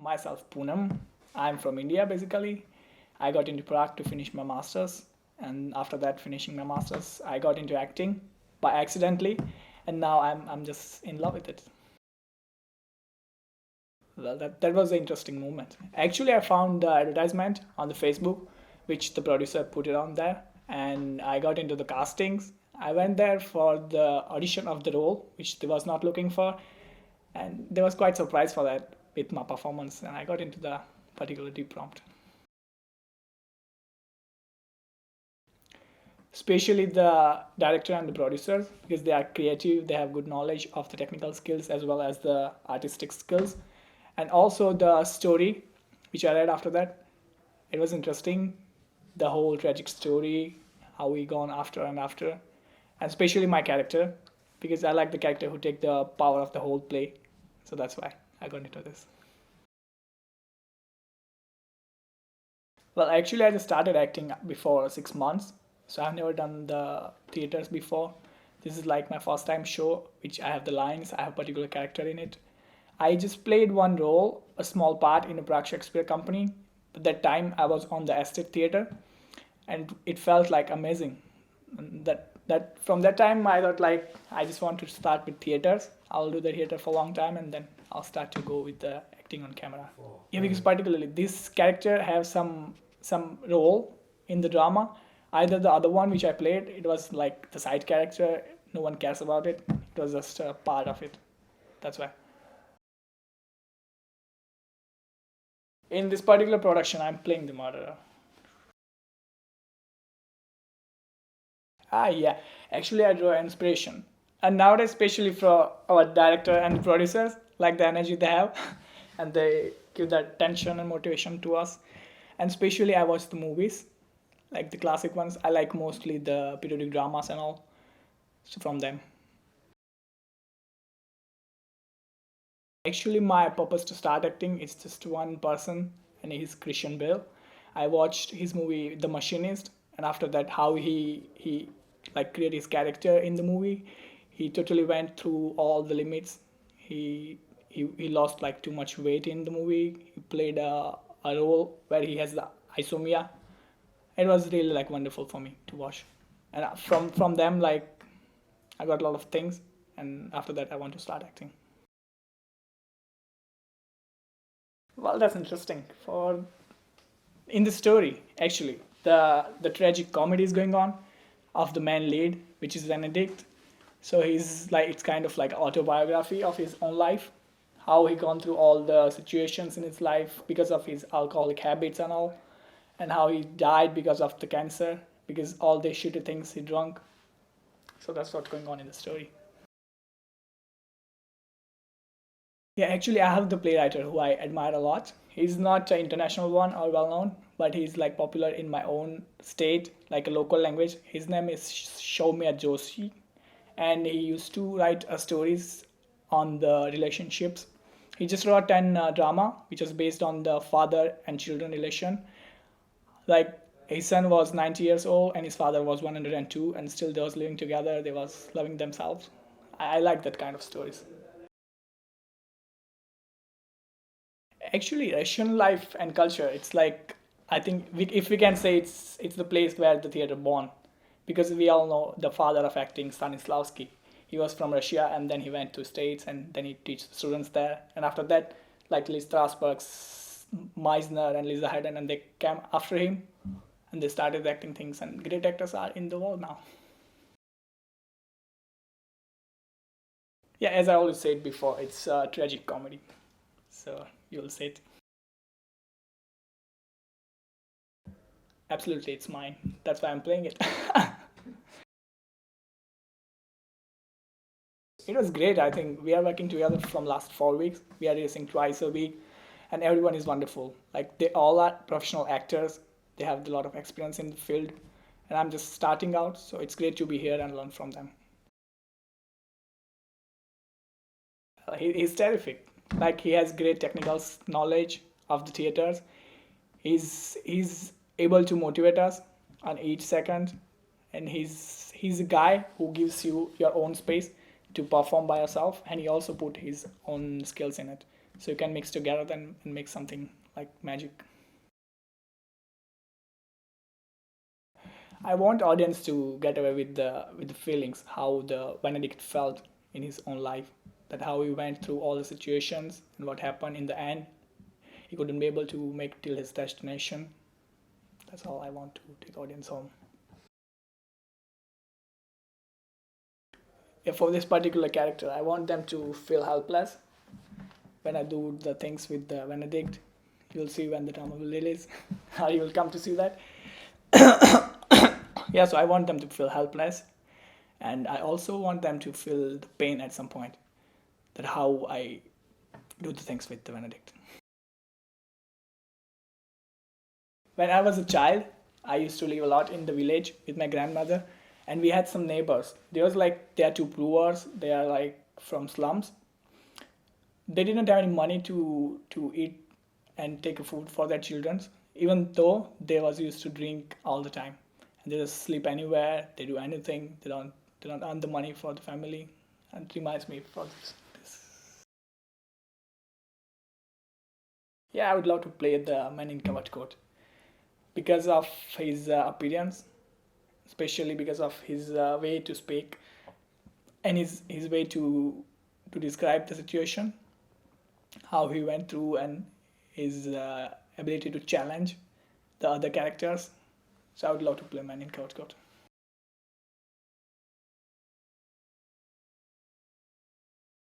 myself, Poonam. I'm from India basically. I got into Prague to finish my masters, and after that, finishing my masters, I got into acting by accidentally, and now I'm just in love with it. Well, that was an interesting moment. Actually, I found the advertisement on the Facebook, which the producer put it on there, and I got into the castings. I went there for the audition of the role, which they was not looking for, and they was quite surprised for that with my performance, and I got into the particular deep prompt. Especially the director and the producers, because they are creative, they have good knowledge of the technical skills as well as the artistic skills, and also the story which I read after that. It was interesting, the whole tragic story, how we gone after and after, and especially my character, because I like the character who take the power of the whole play. So that's why I got into this. Well, actually, I just started acting before 6 months, so I've never done the theaters before. This is like my first time show, which I have the lines, I have a particular character in it. I just played one role, a small part in a Prague Shakespeare company. But that time I was on the Estate Theatre, and it felt like amazing. And that from that time I thought like I just want to start with theaters. I'll do the theater for a long time, and then I'll start to go with the acting on camera. Yeah, because particularly this character have some role in the drama. Either the other one which I played, it was like the side character. No one cares about it. It was just a part of it. That's why. In this particular production, I'm playing the murderer. Yeah. Actually, I draw inspiration. And nowadays, especially for our director and producers, like the energy they have, and they give that tension and motivation to us. And especially, I watch the movies, like the classic ones. I like mostly the periodic dramas and all. So from them. Actually, my purpose to start acting is just one person, and he's Christian Bale. I watched his movie The Machinist, and after that, how he like created his character in the movie. He totally went through all the limits. He lost like too much weight in the movie. He played a role where he has the isomia. It was really like wonderful for me to watch, and from them like I got a lot of things, and after that, I want to start acting. Well, that's interesting. For in the story, actually, the tragic comedy is going on of the main lead, which is Benedict. So he's like it's kind of like autobiography of his own life, how he gone through all the situations in his life because of his alcoholic habits and all, and how he died because of the cancer, because all the shitty things he drunk. So that's what's going on in the story. Yeah, actually, I have the playwright who I admire a lot. He's not an international one or well known, but he's like popular in my own state, like a local language. His name is Shoumya Joshi, and he used to write stories on the relationships. He just wrote an drama which was based on the father and children relation. Like his son was 90 years old and his father was 102, and still they was living together. They was loving themselves. I like that kind of stories. Actually, Russian life and culture, it's like I think if we can say it's the place where the theater born, because we all know the father of acting, Stanislavski. He was from Russia, and then he went to States, and then he teach students there. And after that, like Lee Strasberg, Meisner, and Lisa Hayden, and they came after him, and they started acting things. And great actors are in the world now. Yeah, as I always said before, it's a tragic comedy. So you'll say it. Absolutely, it's mine. That's why I'm playing it. It was great. I think we are working together from last 4 weeks. We are racing twice a week, and everyone is wonderful. Like they all are professional actors. They have a lot of experience in the field, and I'm just starting out. So it's great to be here and learn from them. He's terrific. Like he has great technical knowledge of the theaters. He's able to motivate us on each second, and he's a guy who gives you your own space to perform by yourself, and he also put his own skills in it. So you can mix together then and make something like magic. I want audience to get away with the feelings how the Benedict felt in his own life, that how he went through all the situations and what happened in the end. He couldn't be able to make till his destination. That's all I want to take the audience home. Yeah, for this particular character, I want them to feel helpless when I do the things with the Benedict. You'll see when the drama will release. You will come to see that. Yeah, so I want them to feel helpless, and I also want them to feel the pain at some point. That how I do the things with the Benedict. When I was a child, I used to live a lot in the village with my grandmother, and we had some neighbors. They was like they are too poor. They are like from slums. They didn't have any money to eat and take a food for their children. Even though they was used to drink all the time, and they just sleep anywhere. They do anything. They don't earn the money for the family, and it reminds me for this. Yeah, I would love to play the man in covered coat because of his appearance, especially because of his way to speak and his way to describe the situation, how he went through, and his ability to challenge the other characters. So I would love to play man in covered coat.